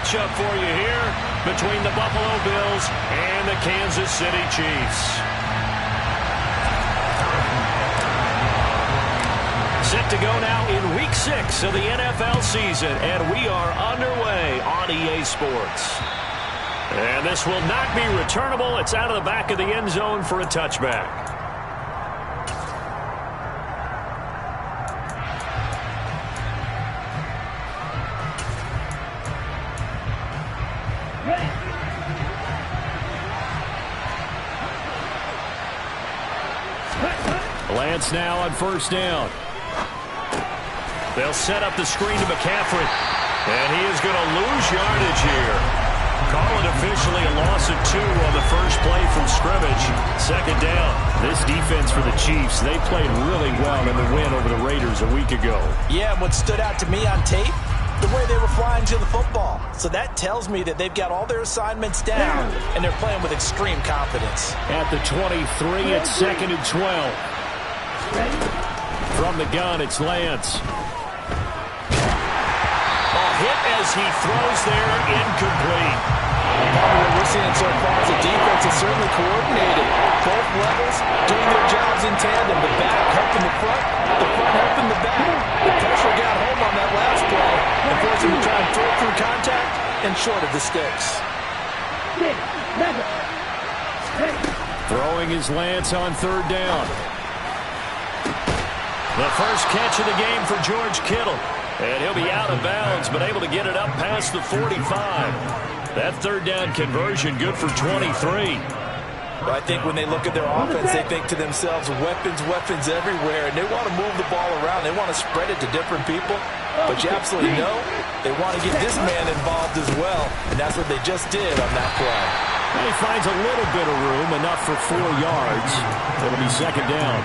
matchup for you here between the Buffalo Bills and the Kansas City Chiefs. Set to go now in Week 6 of the NFL season, and we are underway on EA Sports. And this will not be returnable. It's out of the back of the end zone for a touchback. Lance now on first down. They'll set up the screen to McCaffrey. And he is going to lose yardage here. Call it officially a loss of 2 on the first play from scrimmage. Second down. This defense for the Chiefs, they played really well in the win over the Raiders a week ago. Yeah, and what stood out to me on tape, the way they were flying to the football. So that tells me that they've got all their assignments down, and they're playing with extreme confidence. At the 23, it's 2nd and 12. From the gun, it's Lance. Hit as he throws there, incomplete. What we're seeing so far is the defense is certainly coordinated. Both levels doing their jobs in tandem. The back helping the front helping the back. The pressure got home on that last play and forced him to try and throw through contact and short of the sticks. Throwing his Lance on third down. The first catch of the game for George Kittle. And he'll be out of bounds, but able to get it up past the 45. That third down conversion good for 23. Well, I think when they look at their offense, they think to themselves, weapons everywhere, and they want to move the ball around. They want to spread it to different people. But you absolutely know they want to get this man involved as well, and that's what they just did on that play. And he finds a little bit of room, enough for 4 yards. It'll be second down.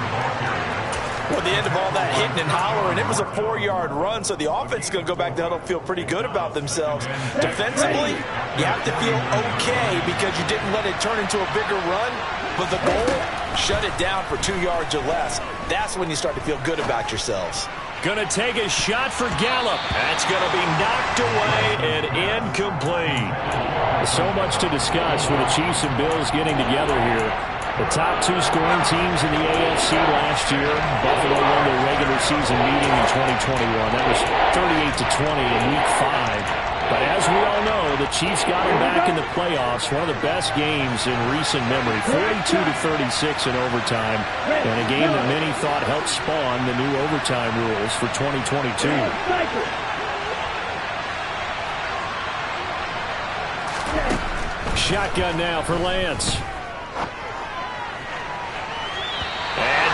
Well, at the end of all that hitting and hollering, it was a 4-yard run, so the offense is going to go back to huddle, feel pretty good about themselves. Defensively, you have to feel okay because you didn't let it turn into a bigger run, but the goal, shut it down for 2 yards or less. That's when you start to feel good about yourselves. Going to take a shot for Gallup. That's going to be knocked away and incomplete. So much to discuss with the Chiefs and Bills getting together here. The top 2 scoring teams in the AFC last year. Buffalo won their regular season meeting in 2021. That was 38-20 in Week 5. But as we all know, the Chiefs got them back in the playoffs. One of the best games in recent memory. 42-36 in overtime. And a game that many thought helped spawn the new overtime rules for 2022. Shotgun now for Lance.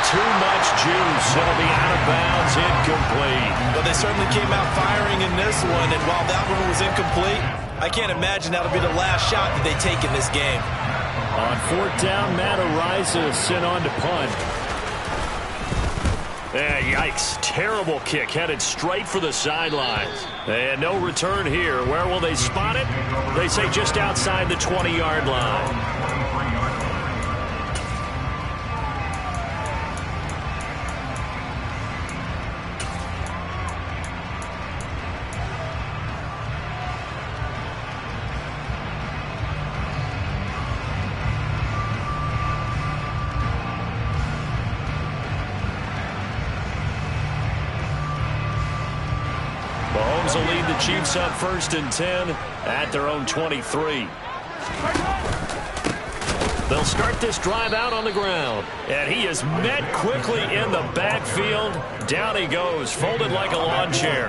Too much juice. It'll be out of bounds, incomplete. But they certainly came out firing in this one, and while that one was incomplete, I can't imagine that'll be the last shot that they take in this game. On 4th down, Matt Araiza sent on to punt. Yikes. Terrible kick, headed straight for the sidelines. And no return here. Where will they spot it? They say just outside the 20-yard line. Mahomes will lead the Chiefs up 1st and 10 at their own 23. They'll start this drive out on the ground. And he is met quickly in the backfield. Down he goes, folded like a lawn chair.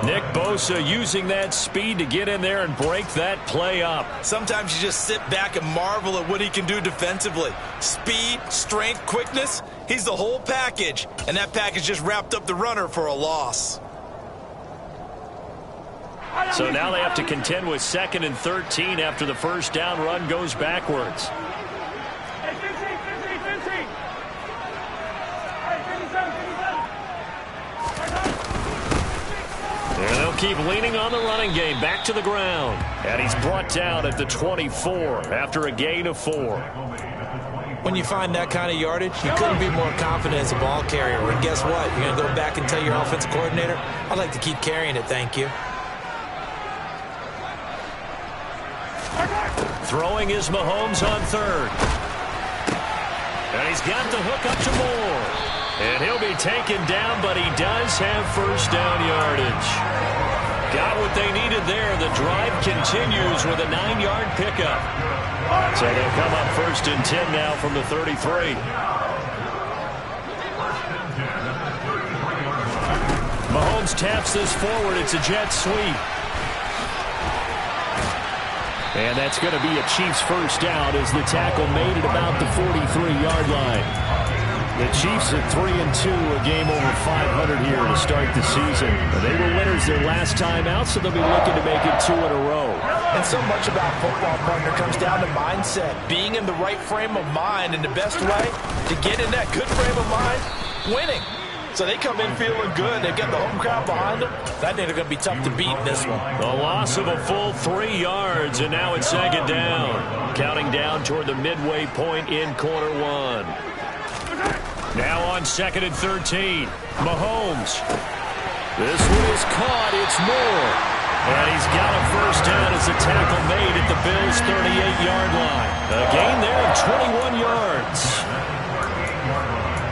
Nick Bosa using that speed to get in there and break that play up. Sometimes you just sit back and marvel at what he can do defensively. Speed, strength, quickness, he's the whole package. And that package just wrapped up the runner for a loss. So now they have to contend with 2nd and 13 after the first down run goes backwards. And they'll keep leaning on the running game back to the ground. And he's brought down at the 24 after a gain of 4. When you find that kind of yardage, you couldn't be more confident as a ball carrier. And guess what? You're going to go back and tell your offensive coordinator, I'd like to keep carrying it, thank you. Throwing is Mahomes on third. And he's got the hook up to Moore. And he'll be taken down, but he does have first down yardage. Got what they needed there. The drive continues with a 9-yard pickup. So they'll come up first and 10 now from the 33. Mahomes taps this forward. It's a jet sweep. And that's going to be a Chiefs first down as the tackle made it about the 43-yard line. The Chiefs at 3-2, a game over 500 here to start the season. They were winners their last time out, so they'll be looking to make it 2 in a row. And so much about football, partner, comes down to mindset. Being in the right frame of mind, and the best way to get in that good frame of mind, winning. So they come in feeling good. They've got the home crowd behind them. I think they're going to be tough to beat in this one. A loss of a full 3 yards, and now it's second down. Counting down toward the midway point in quarter one. Now on second and 13, Mahomes. This one is caught. It's Moore. And he's got a first down as the tackle made at the Bills' 38-yard line. A gain there of 21 yards.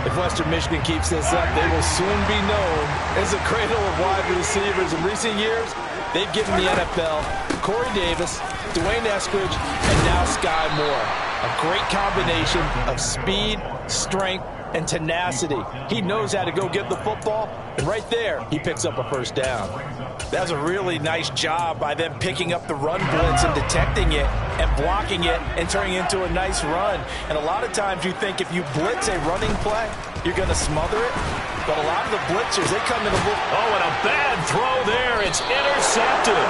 If Western Michigan keeps this up, they will soon be known as a cradle of wide receivers. In recent years, they've given the NFL Corey Davis, Dwayne Eskridge, and now Sky Moore. A great combination of speed, strength, and tenacity. He knows how to go get the football, and right there, he picks up a first down. That's a really nice job by them picking up the run blitz and detecting it and blocking it and turning it into a nice run. And a lot of times you think if you blitz a running play, you're going to smother it. But a lot of the blitzers, they come in a little... Oh, and a bad throw there. It's intercepted.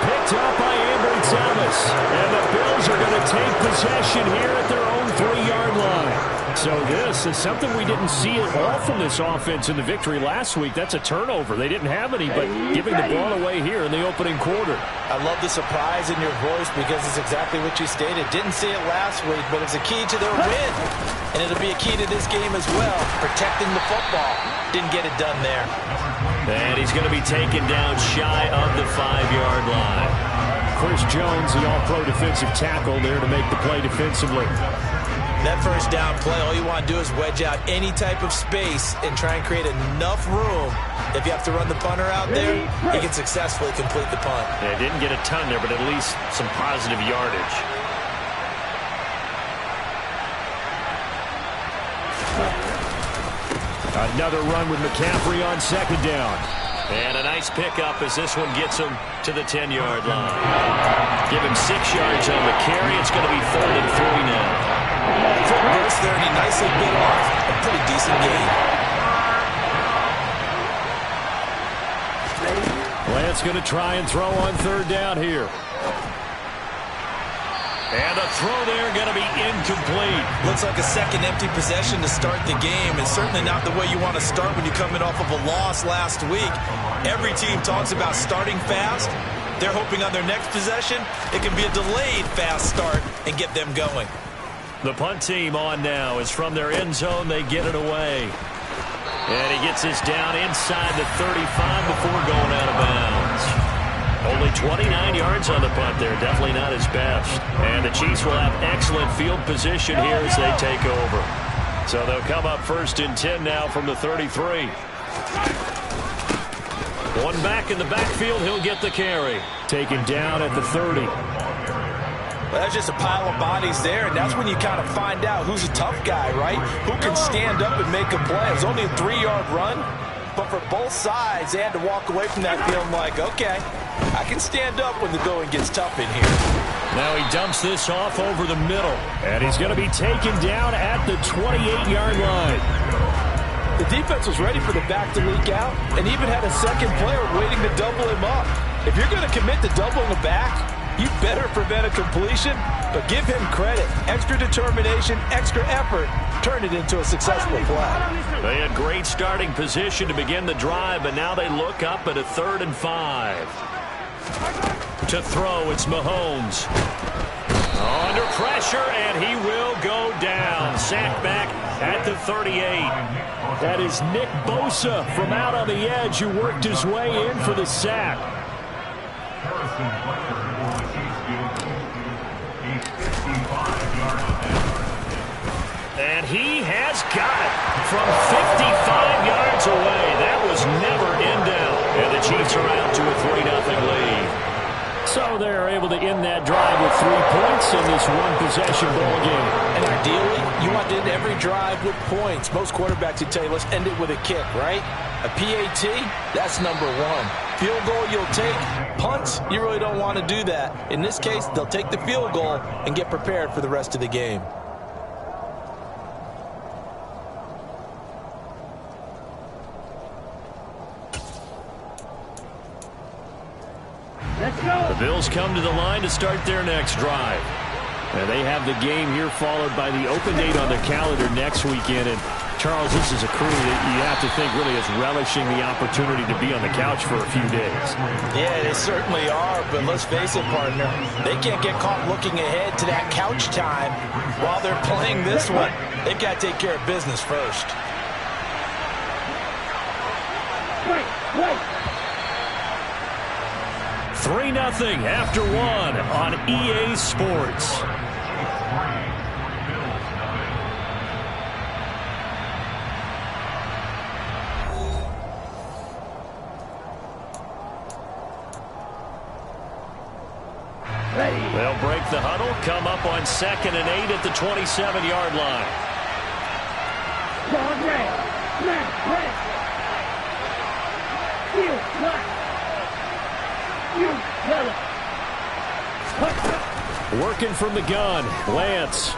Picked up by Ambry Thomas. And the Bills are going to take possession here at their own 3-yard line. So this is something we didn't see at all from this offense in the victory last week. That's a turnover. They didn't have any, but giving the ball away here in the opening quarter. I love the surprise in your voice because it's exactly what you stated. Didn't see it last week, but it's a key to their win. And it'll be a key to this game as well, protecting the football. Didn't get it done there. And he's going to be taken down shy of the 5-yard line. Chris Jones, the all-pro defensive tackle, there to make the play defensively. That first down play, all you want to do is wedge out any type of space and try and create enough room. If you have to run the punter out there, he can successfully complete the punt. Yeah, didn't get a ton there, but at least some positive yardage. Another run with McCaffrey on second down. And a nice pickup as this one gets him to the 10-yard line. Give him 6 yards on the carry. It's going to be 3rd and 3 now. Quick burst there, and he nicely bit off a pretty decent gain. Lance going to try and throw on 3rd down here. And a throw there going to be incomplete. Looks like a second empty possession to start the game, and certainly not the way you want to start when you're coming off of a loss last week. Every team talks about starting fast. They're hoping on their next possession it can be a delayed fast start and get them going. The punt team on now is from their end zone. They get it away. And he gets this down inside the 35 before going out of bounds. Only 29 yards on the punt there. Definitely not his best. And the Chiefs will have excellent field position here as they take over. So they'll come up 1st and 10 now from the 33. One back in the backfield. He'll get the carry. Taken down at the 30. Well, that's just a pile of bodies there, and that's when you kind of find out who's a tough guy, right? Who can stand up and make a play. It was only a 3-yard run, but for both sides, they had to walk away from that feeling like, okay, I can stand up when the going gets tough in here. Now he dumps this off over the middle, and he's going to be taken down at the 28-yard line. The defense was ready for the back to leak out and even had a second player waiting to double him up. If you're going to commit to doubling the back, you better prevent a completion, but give him credit. Extra determination, extra effort, turn it into a successful play. They had great starting position to begin the drive, but now they look up at a 3rd and 5. To throw, it's Mahomes. Under pressure, and he will go down. Sacked back at the 38. That is Nick Bosa from out on the edge who worked his way in for the sack. got it from 55 yards away. That was never in doubt. And the Chiefs are out to a 3-0 lead. So they're able to end that drive with 3 points in this one-possession ball game. And ideally, you want to end every drive with points. Most quarterbacks would tell you, let's end it with a kick, right? A PAT, that's number 1. Field goal you'll take. Punts, you really don't want to do that. In this case, they'll take the field goal and get prepared for the rest of the game. The Bills come to the line to start their next drive. And they have the game here followed by the open date on their calendar next weekend. And Charles, this is a crew that you have to think really is relishing the opportunity to be on the couch for a few days. Yeah, they certainly are, but let's face it, partner, they can't get caught looking ahead to that couch time while they're playing this one. They've got to take care of business first. Wait. 3-0 after 1 on EA Sports. They'll break the huddle, come up on 2nd and 8 at the 27-yard line. Working from the gun, Lance.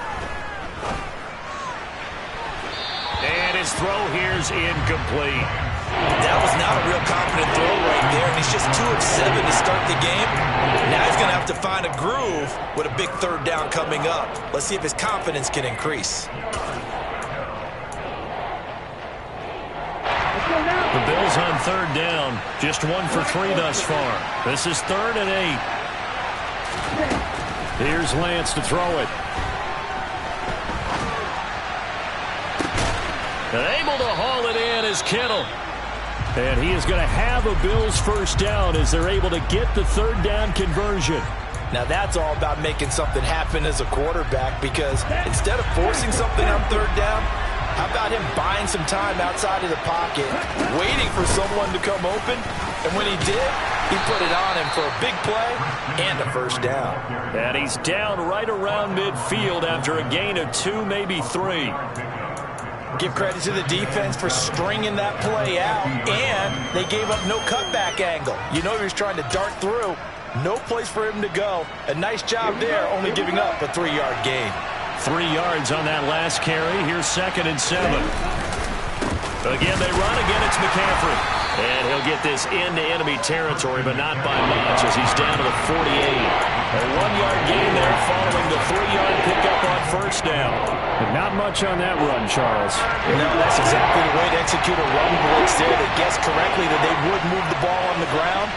And his throw here's incomplete. That was not a real confident throw right there, and he's just 2 of 7 to start the game. Now he's going to have to find a groove with a big 3rd down coming up. Let's see if his confidence can increase. The Bills on 3rd down, just 1 for 3 thus far. This is 3rd and 8. Here's Lance to throw it. And able to haul it in is Kittle. And he is going to have a Bills 1st down as they're able to get the 3rd down conversion. Now that's all about making something happen as a quarterback, because instead of forcing something on 3rd down, how about him buying some time outside of the pocket, waiting for someone to come open, and when he did, he put it on him for a big play and a 1st down. And he's down right around midfield after a gain of 2, maybe 3. Give credit to the defense for stringing that play out, and they gave up no cutback angle. You know he was trying to dart through. No place for him to go. A nice job there, only giving up a 3-yard gain. 3 yards on that last carry. Here's 2nd and 7. Again, they run. Again, it's McCaffrey. And he'll get this into enemy territory, but not by much as he's down to the 48. A 1-yard gain there following the 3-yard pickup on 1st down. But not much on that run, Charles. No, that's exactly the way to execute a run blitz there. They guessed correctly that they would move the ball on the ground,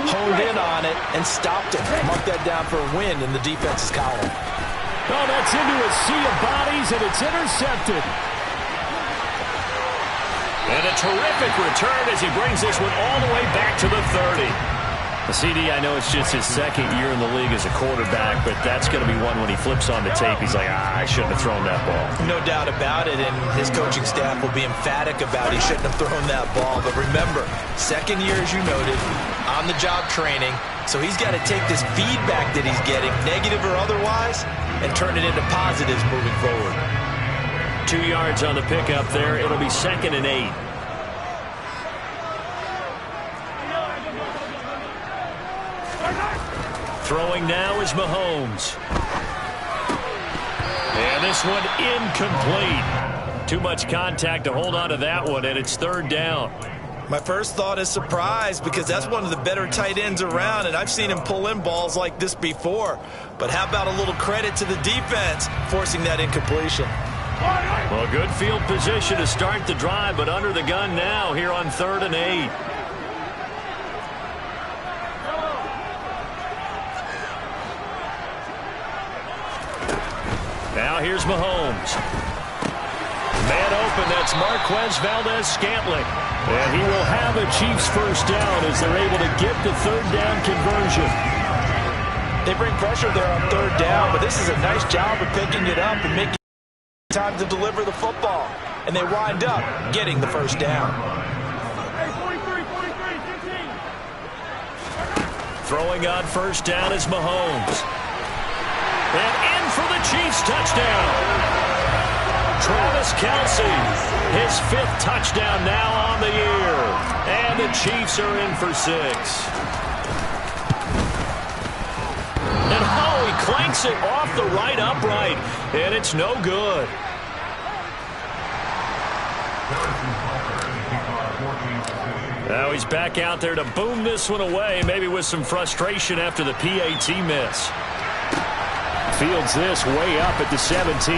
honed in on it, and stopped it. Mark that down for a win in the defense's column. Oh, that's into a sea of bodies, and it's intercepted. And a terrific return as he brings this one all the way back to the 30. The CD, I know it's just his 2nd year in the league as a quarterback, but that's going to be one when he flips on the tape, he's like, I shouldn't have thrown that ball. No doubt about it, and his coaching staff will be emphatic about he shouldn't have thrown that ball. But remember, 2nd year, as you noted, on-the-job training, so he's got to take this feedback that he's getting, negative or otherwise, and turn it into positives moving forward. 2 yards on the pickup there. It'll be 2nd and 8. Throwing now is Mahomes. And this one incomplete. Too much contact to hold on to that one, and it's 3rd down. My first thought is surprise, because that's one of the better tight ends around, and I've seen him pull in balls like this before. But how about a little credit to the defense forcing that incompletion? Well, good field position to start the drive, but under the gun now here on 3rd and 8. Now here's Mahomes. Man open, that's Marquez Valdez-Scantling. And he will have a Chiefs 1st down as they're able to get the 3rd down conversion. They bring pressure there on 3rd down, but this is a nice job of picking it up and making time to deliver the football. and they wind up getting the first down. Throwing on first down is Mahomes. And in for the Chiefs touchdown. Travis Kelce, his 5th touchdown now on the year. And the Chiefs are in for 6. And he clanks it off the right upright. And it's no good. Now he's back out there to boom this one away, maybe with some frustration after the PAT miss. Fields this way up at the 17.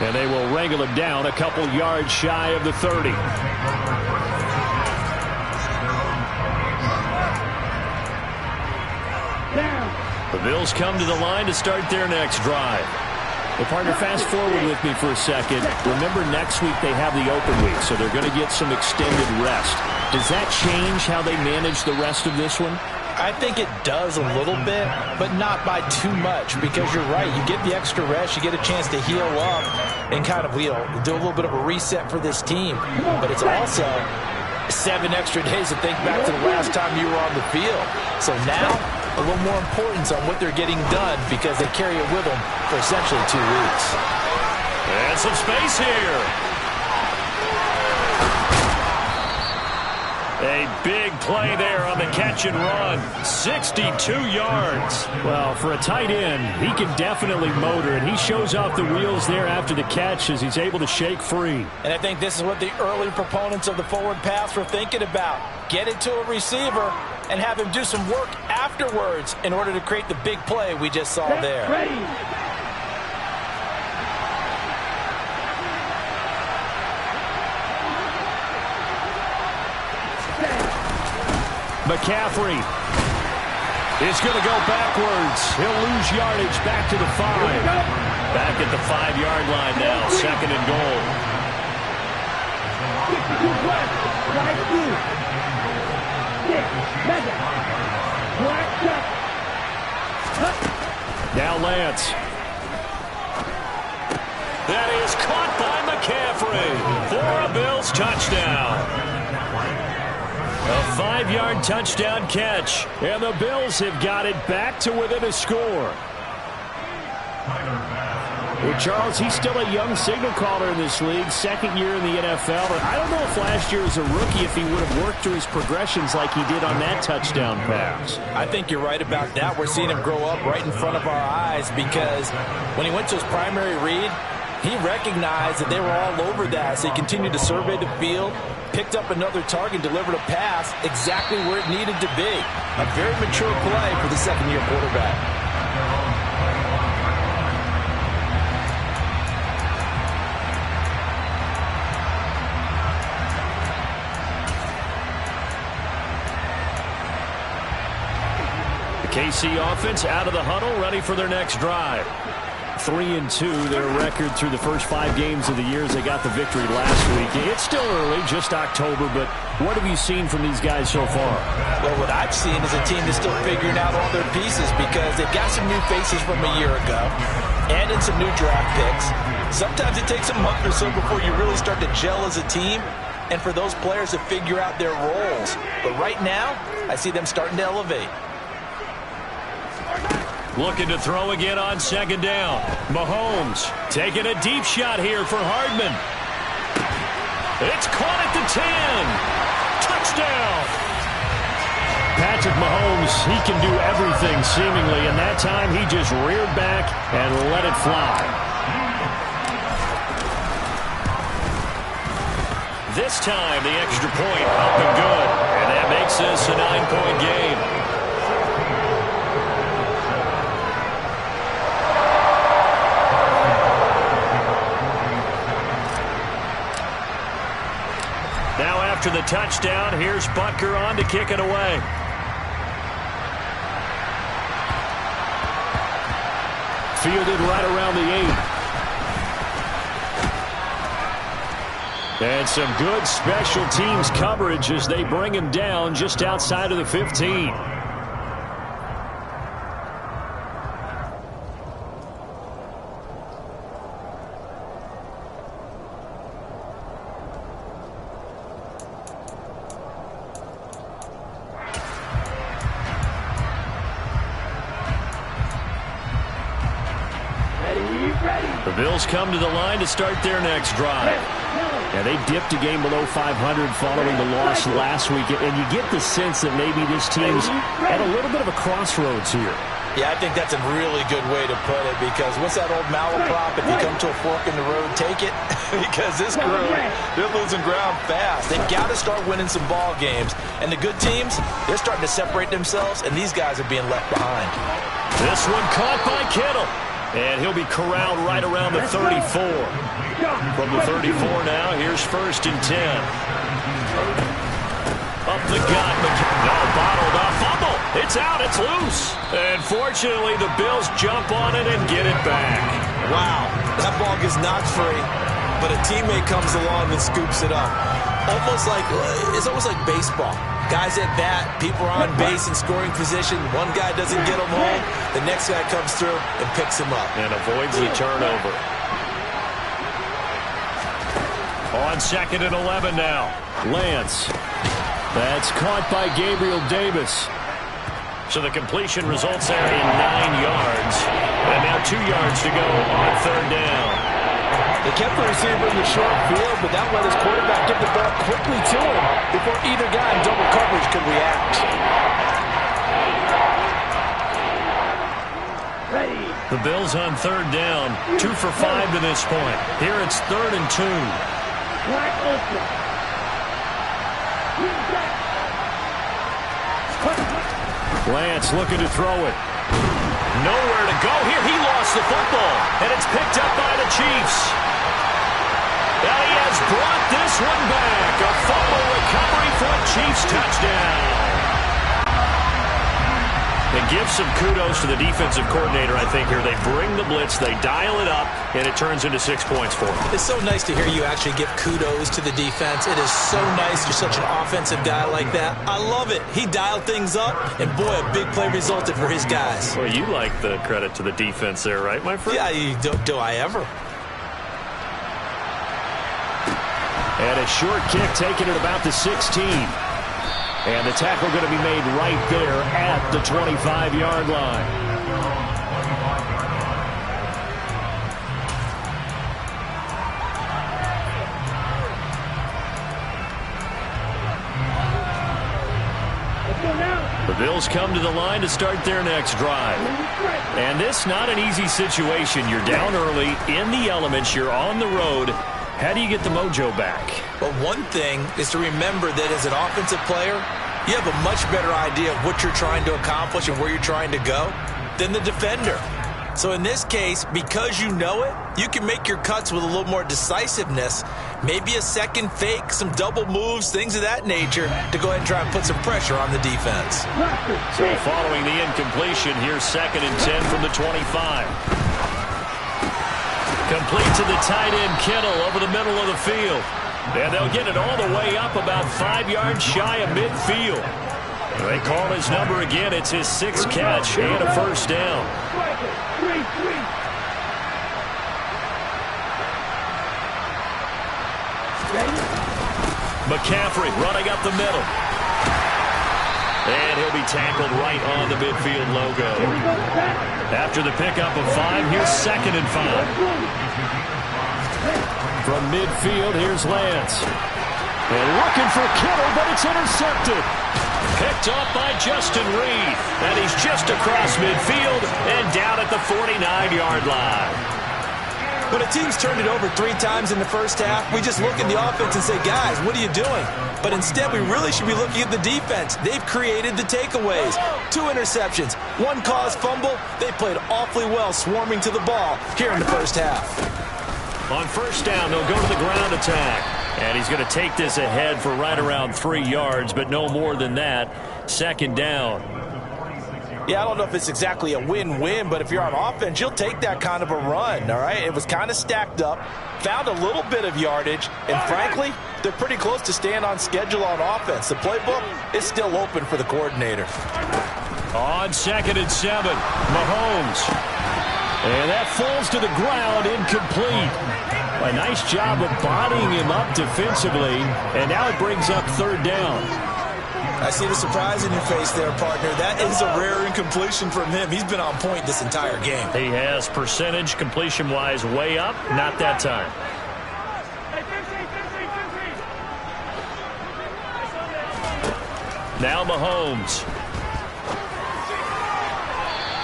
And they will wrangle him down a couple yards shy of the 30. The Bills come to the line to start their next drive. Well, partner, fast forward with me for a second. Remember, next week they have the open week, so they're going to get some extended rest. Does that change how they manage the rest of this one? I think it does a little bit, but not by too much, because you're right. You get the extra rest, you get a chance to heal up and kind of do a little bit of a reset for this team. But it's also 7 extra days to think back to the last time you were on the field. So now, a little more importance on what they're getting done, because they carry it with them for essentially 2 weeks. And some space here. A big play there on the catch and run. 62 yards. Well, for a tight end, he can definitely motor, and he shows off the wheels there after the catch as he's able to shake free. And I think this is what the early proponents of the forward pass were thinking about. Get it to a receiver and have him do some work afterwards in order to create the big play we just saw there. McCaffrey is going to go backwards. He'll lose yardage back to the 5. Back at the 5-yard line now, 2nd and goal. Now Lance. That is caught by McCaffrey for a Bills touchdown. A 5-yard touchdown catch, and the Bills have got it back to within a score. Well, Charles, he's still a young signal caller in this league, 2nd year in the NFL. But I don't know if last year as a rookie, if he would have worked through his progressions like he did on that touchdown pass. I think you're right about that. We're seeing him grow up right in front of our eyes, because when he went to his primary read, he recognized that they were all over that. So he continued to survey the field, picked up another target, delivered a pass exactly where it needed to be. A very mature play for the 2nd-year quarterback. The KC offense out of the huddle, ready for their next drive. 3-2, their record through the first 5 games of the year as they got the victory last week. It's still early, just October, but what have you seen from these guys so far? Well, what I've seen is a team that's still figuring out all their pieces, because they've got some new faces from a year ago and in some new draft picks. Sometimes it takes a month or so before you really start to gel as a team and for those players to figure out their roles. But right now, I see them starting to elevate. Looking to throw again on 2nd down. Mahomes taking a deep shot here for Hardman. It's caught at the 10. Touchdown. Patrick Mahomes, he can do everything seemingly, and that time he just reared back and let it fly. This time the extra point up and good, and that makes this a 9-point game. After the touchdown, here's Butker on to kick it away. Fielded right around the 8. And some good special teams coverage as they bring him down just outside of the 15. The Bills come to the line to start their next drive. Yeah, they dipped a game below 500 following the loss last week, and you get the sense that maybe this team's at a little bit of a crossroads here. Yeah, I think that's a really good way to put it, because what's that old malaprop? If you come to a fork in the road, take it. Because this crew, they're losing ground fast. They've got to start winning some ball games. And the good teams, they're starting to separate themselves, and these guys are being left behind. This one caught by Kittle. And he'll be corralled right around the 34. From the 34 now, here's 1st and 10. Up the gut. No, bottled up. Fumble. It's out. It's loose. And fortunately, the Bills jump on it and get it back. Wow. That ball gets knocked free, but a teammate comes along and scoops it up. It's almost like baseball. Guys at bat, people are on base in scoring position. One guy doesn't get them home. The next guy comes through and picks him up. And avoids the turnover. On 2nd and 11 now. Lance. That's caught by Gabriel Davis. So the completion results there in 9 yards. And now 2 yards to go on 3rd down. They kept the receiver in the short field, but that let his quarterback get the ball quickly to him before either guy in double coverage could react. The Bills on 3rd down, 2 for 5 to this point. Here it's 3rd and 2. Lance looking to throw it. Nowhere to go here. He lost the football, and it's picked up by the Chiefs. Now he has brought this one back. A fumble recovery for a Chiefs touchdown. They give some kudos to the defensive coordinator, I think, here. They bring the blitz, they dial it up, and it turns into 6 points for them. It's so nice to hear you actually give kudos to the defense. It is so nice. You're such an offensive guy like that. I love it. He dialed things up, and boy, a big play resulted for his guys. Well, you like the credit to the defense there, right, my friend? Yeah, do I ever? And a short kick taken at about the 16. And the tackle going to be made right there at the 25-yard line. The Bills come to the line to start their next drive. And this not an easy situation. You're down early, in the elements, you're on the road. How do you get the mojo back? Well, one thing is to remember that as an offensive player, you have a much better idea of what you're trying to accomplish and where you're trying to go than the defender. So in this case, because you know it, you can make your cuts with a little more decisiveness, maybe a second fake, some double moves, things of that nature, to go ahead and try and put some pressure on the defense. So following the incompletion, here's 2nd and 10 from the 25. Complete to the tight end, Kittle, over the middle of the field. And they'll get it all the way up about 5 yards shy of midfield. They call his number again. It's his 6th catch and a 1st down. McCaffrey running up the middle. And he'll be tackled right on the midfield logo. After the pickup of 5, here's 2nd and 5. From midfield, here's Lance. And looking for Kittle, but it's intercepted. Picked up by Justin Reed. And he's just across midfield and down at the 49-yard line. When a team's turned it over 3 times in the first half, we just look at the offense and say, guys, what are you doing? But instead, we really should be looking at the defense. They've created the takeaways. 2 interceptions, 1 caused fumble. They played awfully well swarming to the ball here in the first half. On 1st down, they'll go to the ground attack. And he's going to take this ahead for right around 3 yards, but no more than that. 2nd down. Yeah, I don't know if it's exactly a win-win, but if you're on offense, you'll take that kind of a run, all right? It was kind of stacked up, found a little bit of yardage, and frankly, they're pretty close to staying on schedule on offense. The playbook is still open for the coordinator. On 2nd and 7, Mahomes. And that falls to the ground, incomplete. A nice job of bodying him up defensively, and now it brings up 3rd down. I see the surprise in your face there, partner. That is a rare incompletion from him. He's been on point this entire game. He has percentage completion-wise way up. Not that time. Now Mahomes.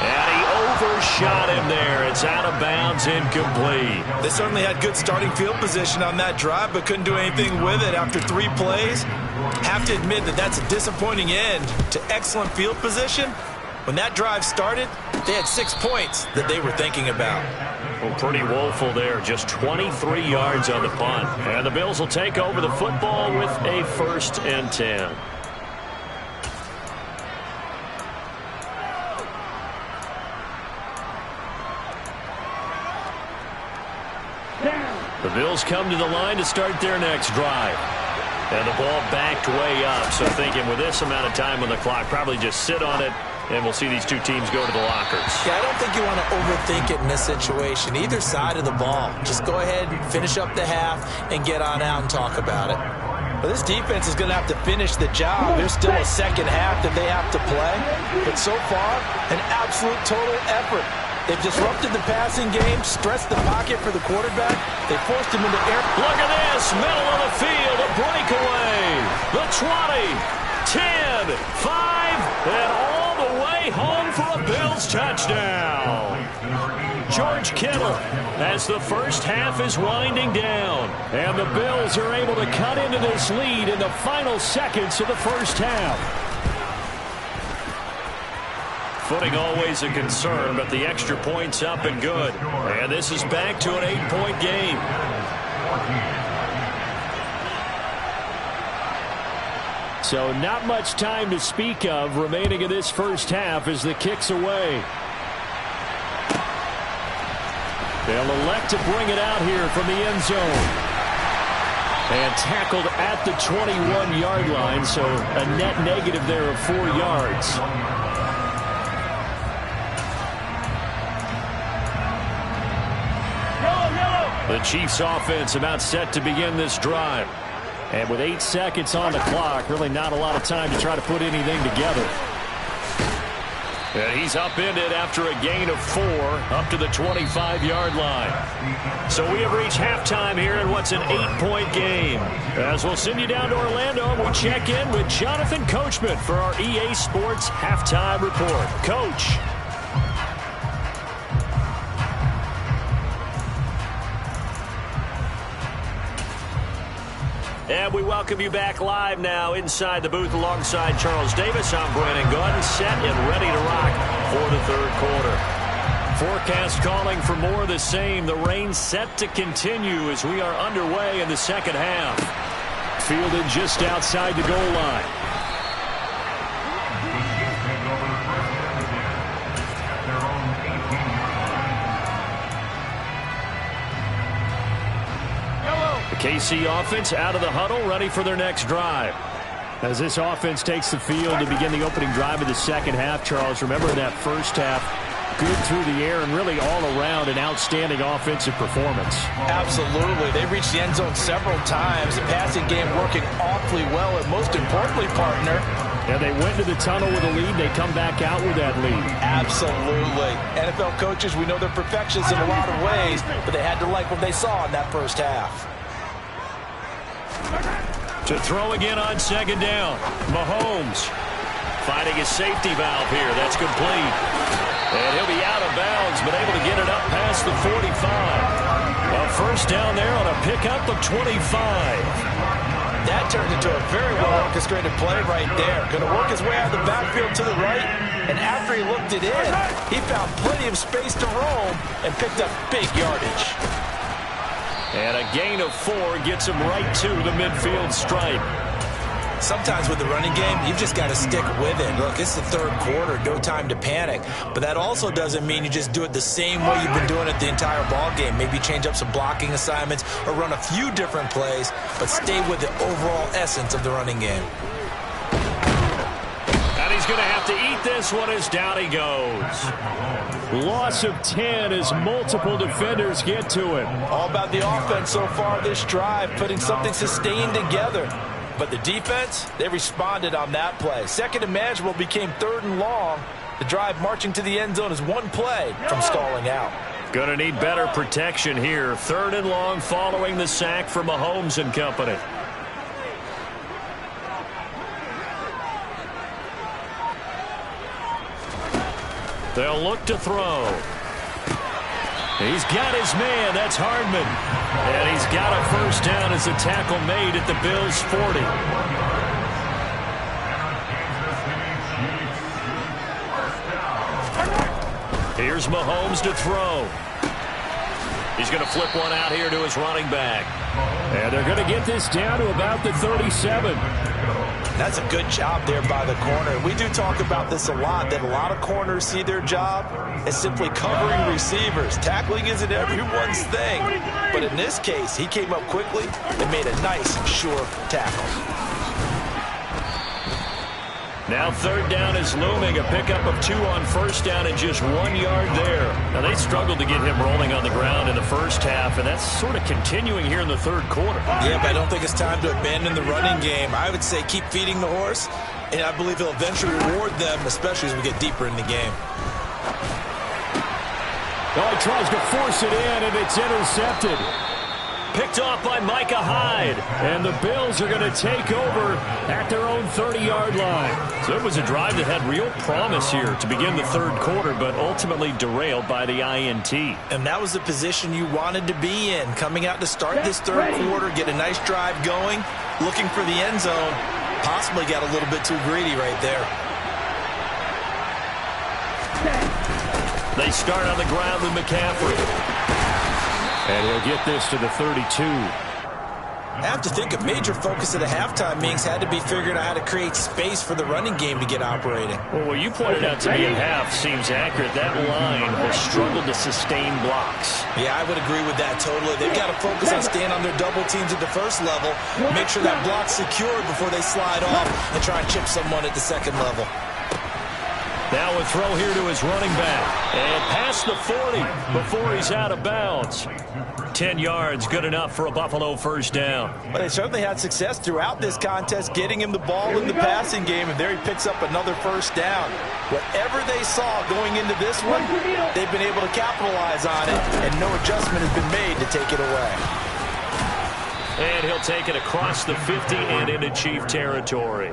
And he overshot him there. It's out of bounds, incomplete. They certainly had good starting field position on that drive, but couldn't do anything with it after 3 plays. Have to admit that that's a disappointing end to excellent field position. When that drive started, they had 6 points that they were thinking about. Well, pretty woeful there. Just 23 yards on the punt. And the Bills will take over the football with a 1st and 10. The Bills come to the line to start their next drive. And the ball backed way up. So thinking with this amount of time on the clock, probably just sit on it, and we'll see these two teams go to the lockers. Yeah, I don't think you want to overthink it in this situation. Either side of the ball. Just go ahead and finish up the half and get on out and talk about it. But this defense is going to have to finish the job. There's still a second half that they have to play. But so far, an absolute total effort. They've disrupted the passing game, stressed the pocket for the quarterback. They forced him into air. Look at this, middle of the field, a breakaway. The 20, 10, 5, and all the way home for a Bills touchdown. George Kittle as the first half is winding down. And the Bills are able to cut into this lead in the final seconds of the first half. Footing always a concern, but the extra point's up and good. And this is back to an 8-point game. So not much time to speak of remaining in this first half as the kick's away. They'll elect to bring it out here from the end zone. And tackled at the 21-yard line, so a net negative there of 4 yards. The Chiefs offense about set to begin this drive. And with 8 seconds on the clock, really not a lot of time to try to put anything together. And he's upended after a gain of 4 up to the 25-yard line. So we have reached halftime here in what's an 8-point game. As we'll send you down to Orlando, we check in with Jonathan Coachman for our EA Sports Halftime Report. Coach. And we welcome you back live now inside the booth alongside Charles Davis. I'm Brandon Gaudin, set and ready to rock for the third quarter. Forecast calling for more of the same. The rain set to continue as we are underway in the second half. Fielded just outside the goal line. KC offense out of the huddle, ready for their next drive. As this offense takes the field to begin the opening drive of the second half, Charles, remember that first half, good through the air and really all around an outstanding offensive performance. Absolutely. They reached the end zone several times. The passing game working awfully well, and most importantly, partner, and they went to the tunnel with a lead. They come back out with that lead. Absolutely. NFL coaches, we know they're perfectionists in a lot of ways, but they had to like what they saw in that first half. To throw again on second down. Mahomes finding his safety valve here. That's complete. And he'll be out of bounds, but able to get it up past the 45. A first down there on a pickup of 25. That turned into a very well-orchestrated play right there. Going to work his way out of the backfield to the right, and after he looked it in, he found plenty of space to roam and picked up big yardage. And a gain of 4 gets him right to the midfield stripe. Sometimes with the running game, you've just got to stick with it. Look, it's the third quarter, no time to panic. But that also doesn't mean you just do it the same way you've been doing it the entire ball game. Maybe change up some blocking assignments or run a few different plays, but stay with the overall essence of the running game. And he's going to have to eat this one as down he goes. Loss of 10 as multiple defenders get to him. All about the offense so far this drive, putting something sustained together. But the defense, they responded on that play. Second and manageable became third and long. The drive marching to the end zone is one play from stalling out. Going to need better protection here. Third and long following the sack from Mahomes and company. They'll look to throw. He's got his man. That's Hardman. And he's got a first down as a tackle made at the Bills' 40. Here's Mahomes to throw. He's going to flip one out here to his running back. And they're going to get this down to about the 37. That's a good job there by the corner. We do talk about this a lot, that a lot of corners see their job as simply covering receivers. Tackling isn't everyone's thing. But in this case, he came up quickly and made a nice, sure tackle. Now third down is looming. A pickup of 2 on first down and just 1 yard there. Now they struggled to get him rolling on the ground in the first half, and that's sort of continuing here in the third quarter. Yeah, but I don't think it's time to abandon the running game. I would say keep feeding the horse, and I believe he'll eventually reward them, especially as we get deeper in the game. Oh, he tries to force it in, and it's intercepted. Picked off by Micah Hyde. And the Bills are going to take over at their own 30-yard line. So it was a drive that had real promise here to begin the third quarter, but ultimately derailed by the INT. And that was the position you wanted to be in. Coming out to start this third quarter, get a nice drive going, looking for the end zone. Possibly got a little bit too greedy right there. They start on the ground with McCaffrey. And he'll get this to the 32. I have to think a major focus of the halftime meetings had to be figuring out how to create space for the running game to get operating. Well, what you pointed out to me in half seems accurate. That line has struggled to sustain blocks. Yeah, I would agree with that totally. They've got to focus on staying on their double teams at the first level, make sure that block's secured before they slide off and try and chip someone at the second level. Now a throw here to his running back. And past the 40 before he's out of bounds. 10 yards, good enough for a Buffalo first down. But they certainly had success throughout this contest, getting him the ball in the passing game, and there he picks up another first down. Whatever they saw going into this one, they've been able to capitalize on it, and no adjustment has been made to take it away. And he'll take it across the 50 and into Chief territory.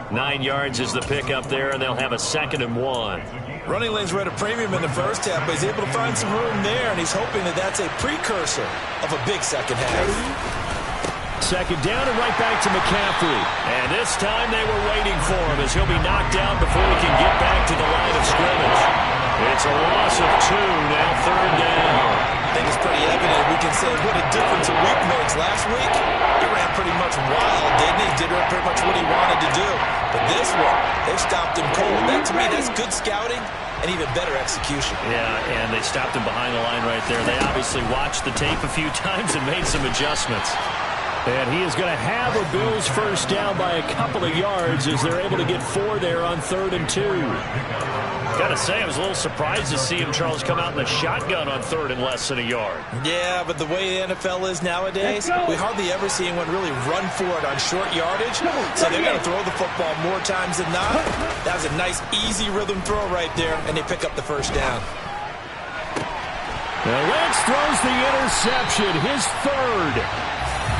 9 yards is the pickup there, and they'll have a 2nd and 1. Running lanes were at a premium in the first half, but he's able to find some room there, and he's hoping that that's a precursor of a big second half. Second down and right back to McCaffrey. And this time they were waiting for him as he'll be knocked out before he can get back to the line of scrimmage. It's a loss of 2, now third down. I think it's pretty evident. We can say what a difference a week makes. Last week, he ran pretty much wild, didn't he? Did pretty much what he wanted to do. But this one, they stopped him cold. That, to me, that's good scouting and even better execution. Yeah, and they stopped him behind the line right there. They obviously watched the tape a few times and made some adjustments. And he is going to have a Bills first down by a couple of yards as they're able to get 4 there on 3rd and 2. Got to say, I was a little surprised to see him, Charles, come out in the shotgun on 3rd and less than a yard. Yeah, but the way the NFL is nowadays, we hardly ever see anyone really run for it on short yardage. So they're going to throw the football more times than not. That was a nice, easy rhythm throw right there, and they pick up the first down. Now Lance throws the interception, his 3rd.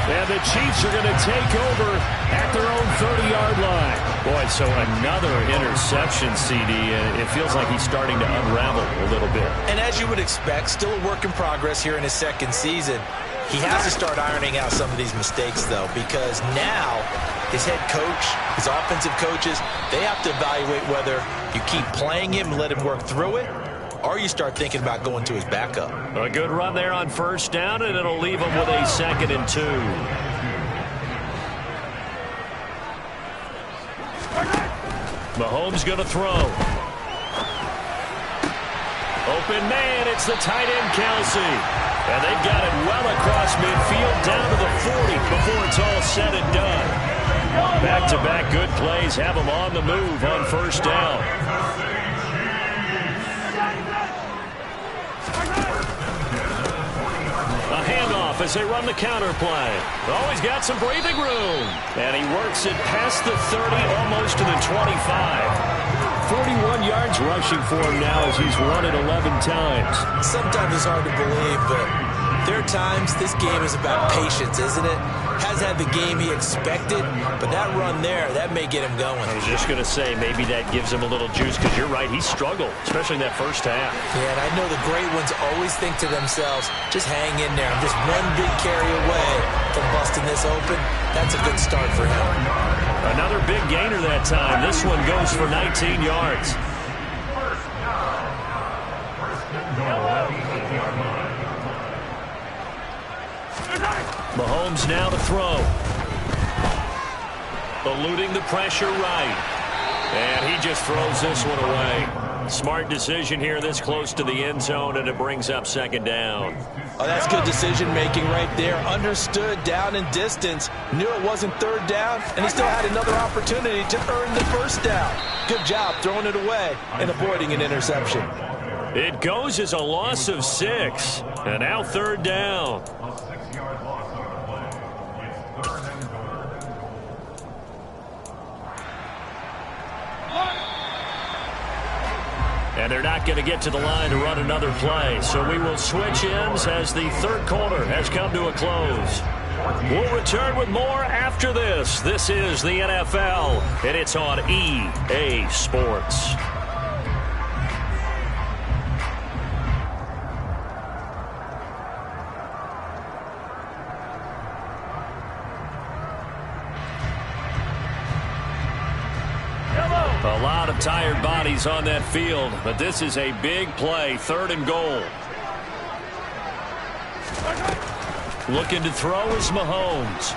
And the Chiefs are going to take over at their own 30-yard line. Boy, so another interception, CD. It feels like he's starting to unravel a little bit. And as you would expect, still a work in progress here in his second season. He has to start ironing out some of these mistakes, though, because now his head coach, his offensive coaches, they have to evaluate whether you keep playing him and let him work through it, or you start thinking about going to his backup. A good run there on first down, and it'll leave him with a 2nd and 2. Mahomes going to throw. Open man, it's the tight end, Kelsey. And they've got it well across midfield, down to the 40 before it's all said and done. Back-to-back good plays have him on the move on first down. A handoff off as they run the counter play. Oh, he's got some breathing room. And he works it past the 30, almost to the 25. 41 yards rushing for him now as he's run it 11 times. Sometimes it's hard to believe, but there are times this game is about patience, isn't it? Has had the game he expected, but that run there, that may get him going. I was just going to say, maybe that gives him a little juice, because you're right, he struggled, especially in that first half. Yeah, and I know the great ones always think to themselves, just hang in there. I'm just one big carry away from busting this open. That's a good start for him. Another big gainer that time. This one goes for 19 yards. Mahomes now to throw. Eluding the pressure right. And he just throws this one away. Smart decision here this close to the end zone, and it brings up second down. Oh, that's good decision-making right there. Understood down and distance. Knew it wasn't third down, and he still had another opportunity to earn the first down. Good job throwing it away and avoiding an interception. It goes as a loss of 6, and now third down. And they're not going to get to the line to run another play. So we will switch ends as the third quarter has come to a close. We'll return with more after this. This is the NFL, and it's on EA Sports. A lot of tired bodies on that field, but this is a big play, third and goal. Looking to throw is Mahomes.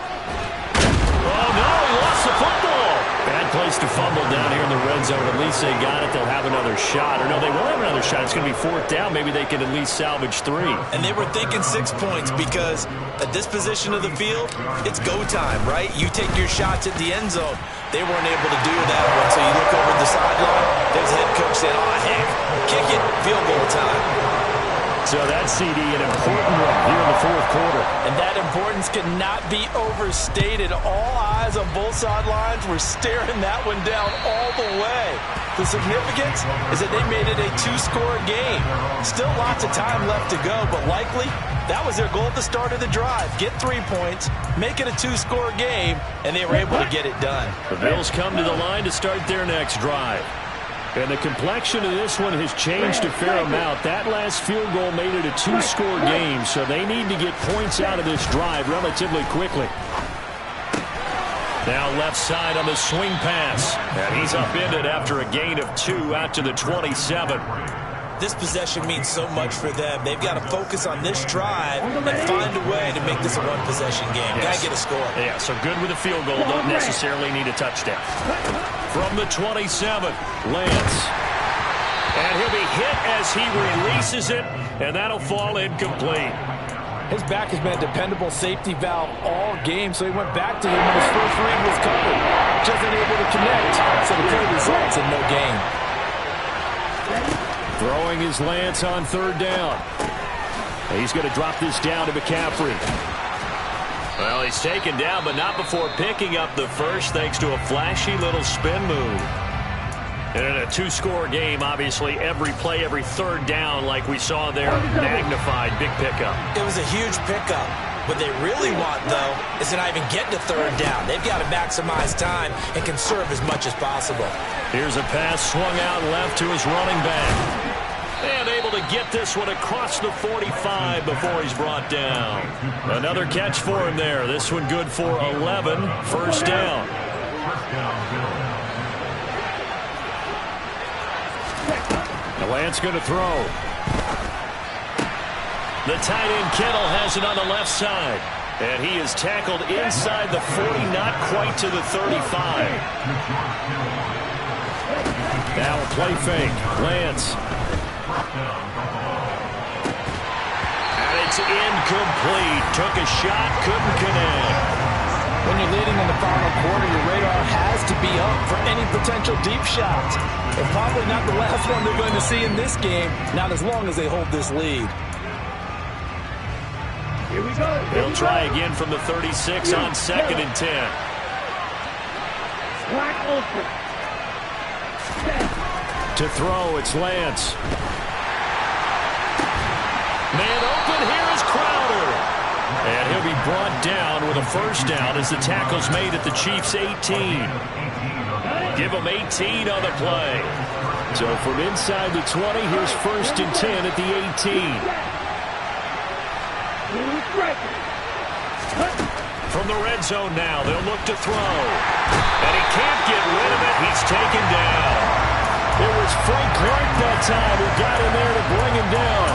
Oh, no, he lost the football. Bad place to fumble down here in the red zone. At least they got it. They'll have another shot. Or no, they won't have another shot. It's going to be fourth down. Maybe they can at least salvage 3. And they were thinking 6 points because at this position of the field, it's go time, right? You take your shots at the end zone. They weren't able to do that one. So you look over the sideline, there's head coach saying, oh, heck, kick it, field goal time. So that CD, an important one here in the fourth quarter. And that importance cannot be overstated. All eyes on both sidelines were staring that one down all the way. The significance is that they made it a 2-score game. Still lots of time left to go, but likely that was their goal at the start of the drive. Get 3 points, make it a 2-score game, and they were able to get it done. The Bills come to the line to start their next drive. And the complexion of this one has changed a fair amount. That last field goal made it a 2-score game, so they need to get points out of this drive relatively quickly. Now left side on the swing pass. And he's upended after a gain of 2 out to the 27. This possession means so much for them. They've got to focus on this drive and find a way to make this a one-possession game. Yes. Got to get a score. Yeah, so good with a field goal. Don't necessarily need a touchdown. From the 27, Lance. And he'll be hit as he releases it, and that'll fall incomplete. His back has been a dependable safety valve all game, so he went back to him when his first read was covered. Just unable to connect, so the play results in no gain. Throwing his Lance on third down. He's going to drop this down to McCaffrey. Well, he's taken down, but not before picking up the first, thanks to a flashy little spin move. And in a 2-score game, obviously, every play, every third down, like we saw there, magnified, big pickup. It was a huge pickup. What they really want, though, is to not even get to third down. They've got to maximize time and conserve as much as possible. Here's a pass swung out left to his running back. And able to get this one across the 45 before he's brought down. Another catch for him there. This one good for 11. First down. Lance going to throw. The tight end Kittle has it on the left side. And he is tackled inside the 40, not quite to the 35. Now a play fake. Lance. And it's incomplete. Took a shot, couldn't connect. When you're leading in the final quarter, your radar has to be up for any potential deep shots. And probably not the last one they're going to see in this game, not as long as they hold this lead. They'll try again from the 36 on 2nd and 10. To throw, it's Lance. Man open, here is Crowder. And he'll be brought down with a first down as the tackle's made at the Chiefs' 18. Give them 18 on the play. So from inside the 20, here's 1st and 10 at the 18. From the red zone now, they'll look to throw. And he can't get rid of it. He's taken down. It was Frank Clark that time who got in there to bring him down.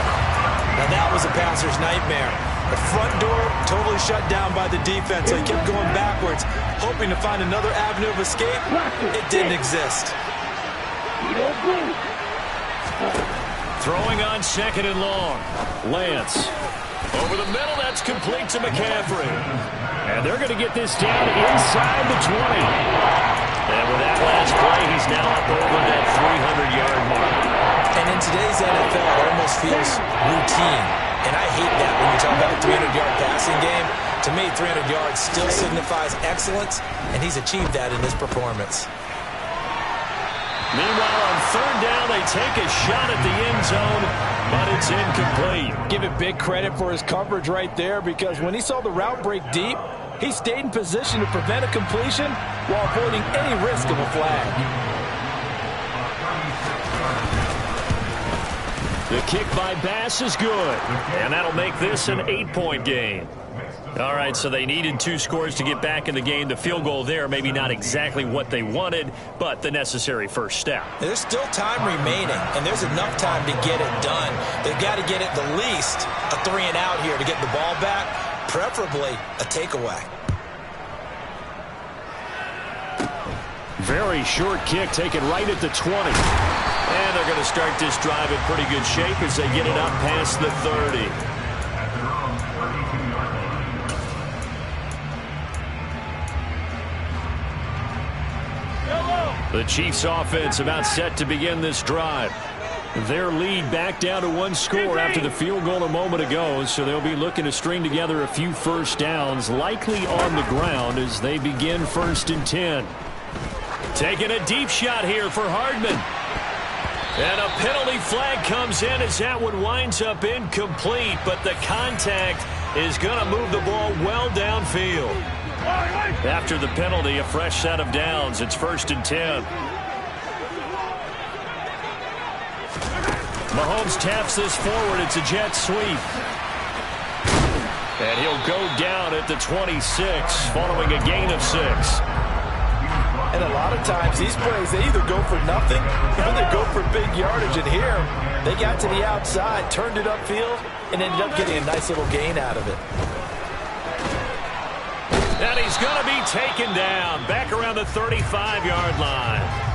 Now that was a passer's nightmare. The front door totally shut down by the defense. So he kept going backwards, hoping to find another avenue of escape. It didn't exist. Throwing on 2nd and long. Lance. Over the middle, that's complete to McCaffrey. And they're going to get this down inside the 20. And with that last play, he's now up over that 300-yard mark. And in today's NFL, it almost feels routine. And I hate that when you talk about a 300-yard passing game. To me, 300 yards still signifies excellence, and he's achieved that in this performance. Meanwhile, on 3rd down, they take a shot at the end zone, but it's incomplete. Give it big credit for his coverage right there, because when he saw the route break deep, he stayed in position to prevent a completion while avoiding any risk of a flag. The kick by Bass is good, and that'll make this an 8-point game. All right, so they needed 2 scores to get back in the game. The field goal there, maybe not exactly what they wanted, but the necessary first step. There's still time remaining, and there's enough time to get it done. They've got to get at the least a 3-and-out here to get the ball back, preferably a takeaway. Very short kick taken right at the 20. And they're going to start this drive in pretty good shape as they get it up past the 30. The Chiefs offense about set to begin this drive. Their lead back down to 1 score after the field goal a moment ago, so they'll be looking to string together a few first downs, likely on the ground as they begin 1st and 10. Taking a deep shot here for Hardman. And a penalty flag comes in as that one winds up incomplete, but the contact is going to move the ball well downfield. After the penalty, a fresh set of downs. It's 1st and 10. Mahomes taps this forward. It's a jet sweep. And he'll go down at the 26 following a gain of 6. And a lot of times, these plays, they either go for nothing or they go for big yardage. And here, they got to the outside, turned it upfield, and ended up getting a nice little gain out of it. And he's going to be taken down back around the 35-yard line.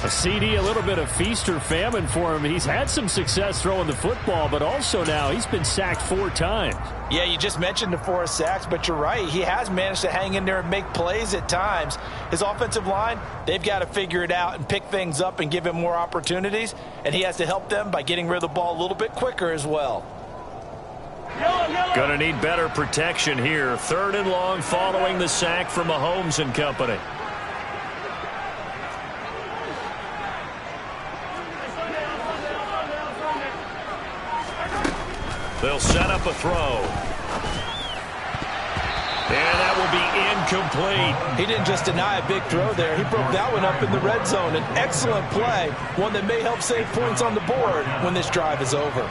A CD, a little bit of feast or famine for him. He's had some success throwing the football, but also now he's been sacked 4 times. Yeah, you just mentioned the 4 sacks, but you're right. He has managed to hang in there and make plays at times. His offensive line, they've got to figure it out and pick things up and give him more opportunities, and he has to help them by getting rid of the ball a little bit quicker as well. Going to need better protection here. 3rd and long following the sack from Mahomes and company. They'll set up a throw. And that will be incomplete. He didn't just deny a big throw there. He broke that one up in the red zone. An excellent play, one that may help save points on the board when this drive is over.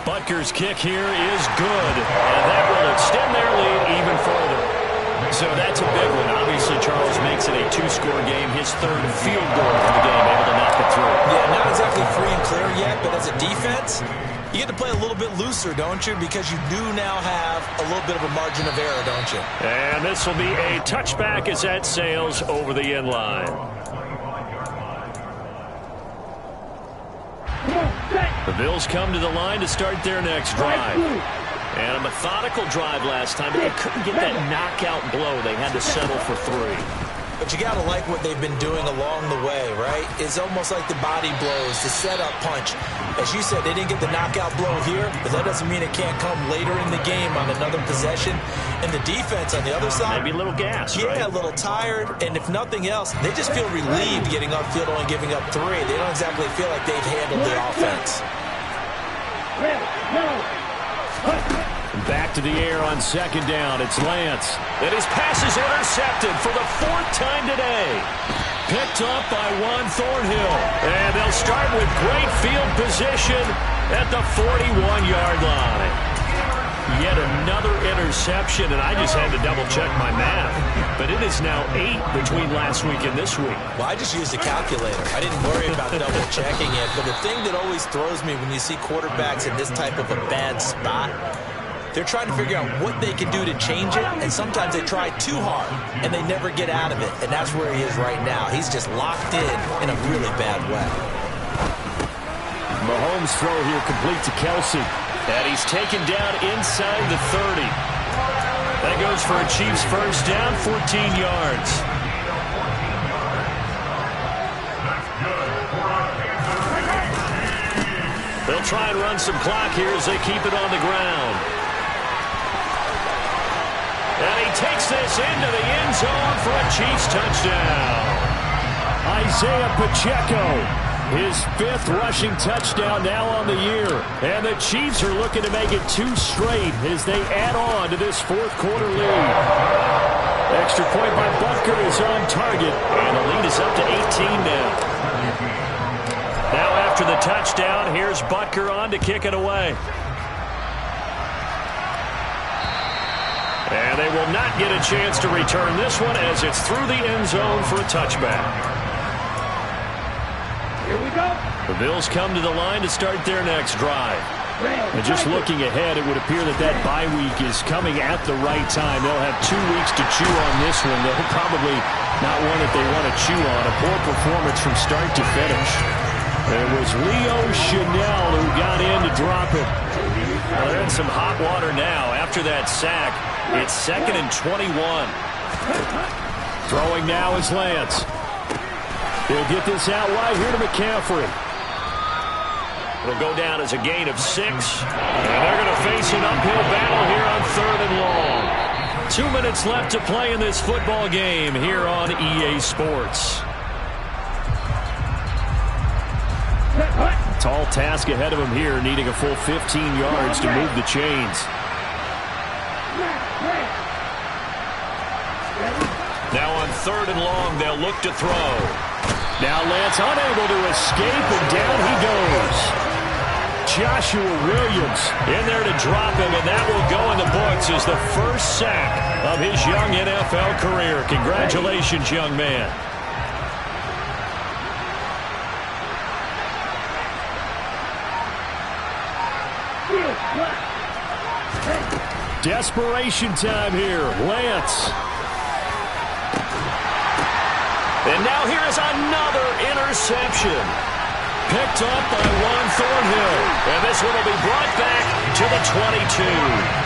Butker's kick here is good, and that will extend their lead even further. So that's a big one. Obviously, Charles makes it a 2-score game. His 3rd field goal of the game, able to knock it through. Yeah, not exactly free and clear yet, but as a defense, you get to play a little bit looser, don't you? Because you do now have a little bit of a margin of error, don't you? And this will be a touchback as that sails over the end line. The Bills come to the line to start their next drive. And a methodical drive last time, but they couldn't get that knockout blow. They had to settle for 3. But you got to like what they've been doing along the way, right? It's almost like the body blows, the setup punch. As you said, they didn't get the knockout blow here, but that doesn't mean it can't come later in the game on another possession. And the defense on the other side, maybe a little gas, yeah, right? a little tired. And if nothing else, they just feel relieved getting upfield only giving up 3. They don't exactly feel like they've handled the offense. Back to the air on second down. It's Lance. And his pass is intercepted for the 4th time today. Picked up by Juan Thornhill. And they'll start with great field position at the 41-yard line. Yet another interception, and I just had to double-check my math. But it is now 8 between last week and this week. Well, I just used a calculator. I didn't worry about double-checking it. But the thing that always throws me when you see quarterbacks in this type of a bad spot, they're trying to figure out what they can do to change it, and sometimes they try too hard, and they never get out of it. And that's where he is right now. He's just locked in a really bad way. Mahomes' throw here complete to Kelsey. And he's taken down inside the 30. That goes for a Chiefs first down, 14 yards. They'll try and run some clock here as they keep it on the ground. And he takes this into the end zone for a Chiefs touchdown. Isaiah Pacheco, his 5th rushing touchdown now on the year. And the Chiefs are looking to make it 2 straight as they add on to this 4th quarter lead. Extra point by Butker is on target, and the lead is up to 18 now. Now after the touchdown, here's Butker on to kick it away. And they will not get a chance to return this one as it's through the end zone for a touchback. Here we go. The Bills come to the line to start their next drive. And just looking ahead, it would appear that bye week is coming at the right time. They'll have 2 weeks to chew on this one. They'll probably not one that they want to chew on. A poor performance from start to finish. It was Leo Chanel who got in to drop it. Well, they're in some hot water now. After that sack, it's 2nd and 21. Throwing now is Lance. He'll get this out wide here to McCaffrey. It'll go down as a gain of 6. And they're going to face an uphill battle here on 3rd and long. 2 minutes left to play in this football game here on EA Sports. Tall task ahead of him here, needing a full 15 yards to move the chains. Now on 3rd and long, they'll look to throw. Now Lance unable to escape, and down he goes. Joshua Williams in there to drop him, and that will go in the books as the first sack of his young NFL career. Congratulations, young man. Desperation time here. Lance. And now here is another interception. Picked up by Juan Thornhill. And this one will be brought back to the 22.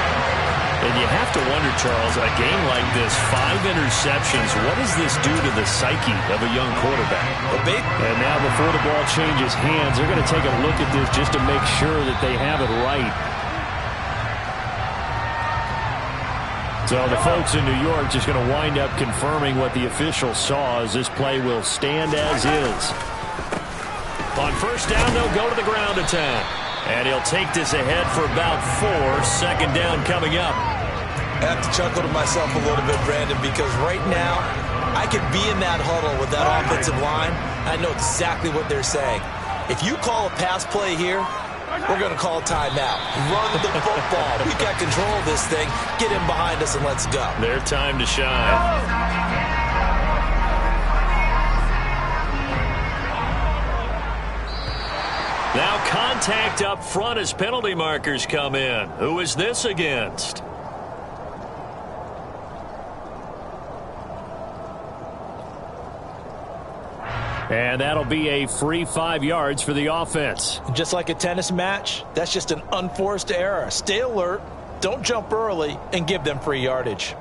And you have to wonder, Charles, a game like this, 5 interceptions, what does this do to the psyche of a young quarterback? And now before the ball changes hands, they're going to take a look at this just to make sure that they have it right. So the folks in New York just going to wind up confirming what the officials saw, as this play will stand as is. On first down, they'll go to the ground attack. And he'll take this ahead for about 4. 2nd down coming up. I have to chuckle to myself a little bit, Brandon, because right now I could be in that huddle with that offensive line. I know exactly what they're saying. If you call a pass play here, we're going to call timeout. Run the football. We got control of this thing. Get in behind us and let's go. Their time to shine. Now contact up front as penalty markers come in. Who is this against? And that'll be a free 5 yards for the offense. Just like a tennis match, that's just an unforced error. Stay alert, don't jump early, and give them free yardage.